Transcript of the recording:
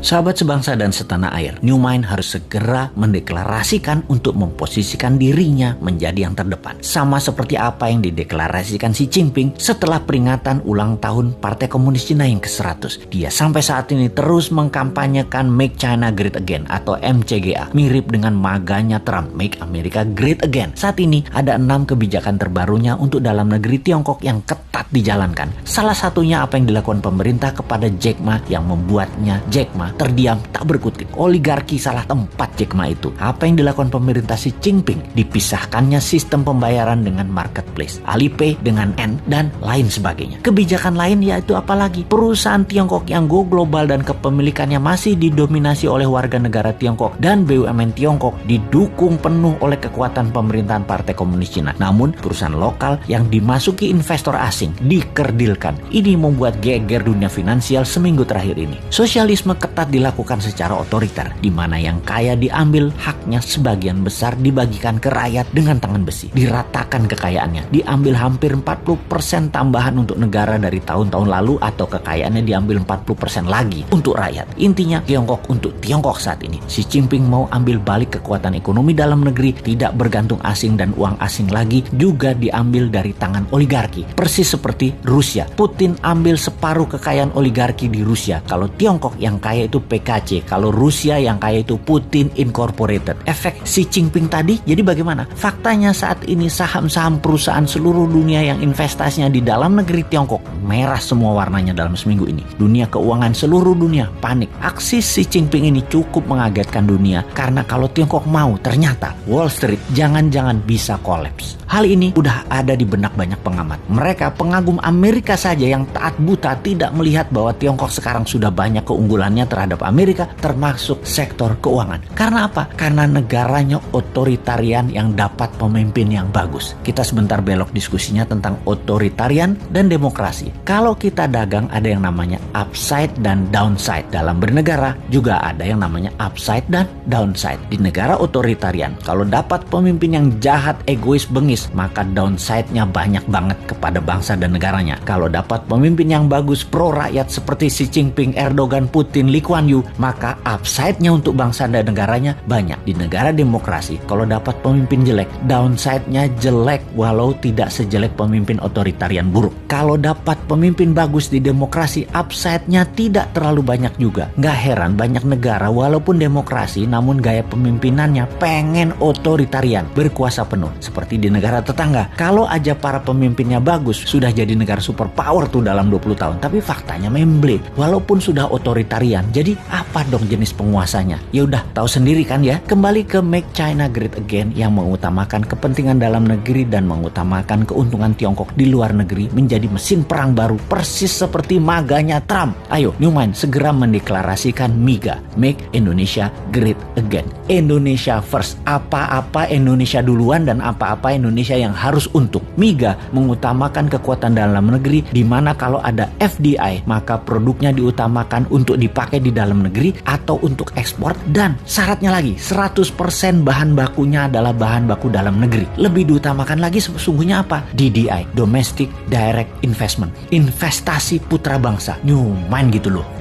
Sahabat sebangsa dan setanah air, New Mind harus segera mendeklarasikan untuk memposisikan dirinya menjadi yang terdepan. Sama seperti apa yang dideklarasikan Xi Jinping setelah peringatan ulang tahun Partai Komunis Cina yang ke-100. Dia sampai saat ini terus mengkampanyekan Make China Great Again atau MCGA, mirip dengan maganya Trump, Make America Great Again. Saat ini ada 6 kebijakan terbarunya untuk dalam negeri Tiongkok yang ketat dijalankan. Salah satunya apa yang dilakukan pemerintah kepada Jack Ma yang membuatnya Jack Ma terdiam tak berkutik. Oligarki salah tempat Jack Ma itu. Apa yang dilakukan pemerintah Xi Jinping? Dipisahkannya sistem pembayaran dengan marketplace, Alipay dengan N dan lain sebagainya. Kebijakan lain yaitu apalagi? Perusahaan Tiongkok yang go global dan kepemilikannya masih didominasi oleh warga negara Tiongkok dan BUMN Tiongkok didukung penuh oleh kekuatan pemerintahan Partai Komunis Cina. Namun perusahaan lokal yang dimasuki investor asing dikerdilkan. Ini membuat geger dunia finansial seminggu terakhir ini. Sosialisme ketat dilakukan secara otoriter, di mana yang kaya diambil haknya, sebagian besar dibagikan ke rakyat dengan tangan besi. Diratakan kekayaannya, diambil hampir 40% tambahan untuk negara dari tahun-tahun lalu, atau kekayaannya diambil 40% lagi untuk rakyat. Intinya Tiongkok untuk Tiongkok saat ini. Xi Jinping mau ambil balik kekuatan ekonomi dalam negeri, tidak bergantung asing dan uang asing lagi, juga diambil dari tangan oligarki. Persis seperti Rusia. Putin ambil separuh kekayaan oligarki di Rusia. Kalau Tiongkok yang kaya itu PKC, kalau Rusia yang kaya itu Putin Incorporated. Efek Xi Jinping tadi jadi bagaimana? Faktanya saat ini saham-saham perusahaan seluruh dunia yang investasinya di dalam negeri Tiongkok merah semua warnanya dalam seminggu ini. Dunia keuangan seluruh dunia panik. Aksi Xi Jinping ini cukup mengagetkan dunia, karena kalau Tiongkok mau, ternyata Wall Street jangan-jangan bisa kolaps. Hal ini udah ada di benak banyak pengamat. Mereka pengagum Amerika saja yang taat buta tidak melihat bahwa Tiongkok sekarang sudah banyak keunggulannya terhadap Amerika, termasuk sektor keuangan. Karena apa? Karena negaranya otoritarian yang dapat pemimpin yang bagus. Kita sebentar belok diskusinya tentang otoritarian dan demokrasi. Kalau kita dagang ada yang namanya upside dan downside. Dalam bernegara juga ada yang namanya upside dan downside. Di negara otoritarian, kalau dapat pemimpin yang jahat, egois, bengis, maka downside-nya banyak banget kepada bangsa dan negaranya. Kalau dapat pemimpin yang bagus, pro rakyat seperti Xi Jinping, Erdogan, Putin, Lee Kuan Yew, maka upside-nya untuk bangsa dan negaranya banyak. Di negara demokrasi, kalau dapat pemimpin jelek, downside-nya jelek walau tidak sejelek pemimpin otoritarian buruk. Kalau dapat pemimpin bagus di demokrasi, upside-nya tidak terlalu banyak juga. Nggak heran banyak negara walaupun demokrasi namun gaya pemimpinannya pengen otoritarian, berkuasa penuh. Seperti di negara tetangga, kalau aja para pemimpinnya bagus, sudah jadi negara superpower tuh dalam 20 tahun. Tapi faktanya memble, walaupun sudah otoritarian. Jadi apa dong jenis penguasanya? Ya udah tahu sendiri kan ya. Kembali ke Make China Great Again yang mengutamakan kepentingan dalam negeri dan mengutamakan keuntungan Tiongkok di luar negeri menjadi mesin perang baru, persis seperti maganya Trump. Ayo New Mind segera mendeklarasikan MIGA, Make Indonesia Great Again. Indonesia first. Apa-apa Indonesia duluan dan apa-apa Indonesia yang harus untung. MIGA mengutamakan kekuatan dalam negeri, di mana kalau ada FDI maka produknya diutamakan untuk dipakai di dalam negeri atau untuk ekspor, dan syaratnya lagi 100% bahan bakunya adalah bahan baku dalam negeri. Lebih diutamakan lagi sesungguhnya apa? DDI, Domestic Direct Investment, investasi putra bangsa. New Mind gitu loh.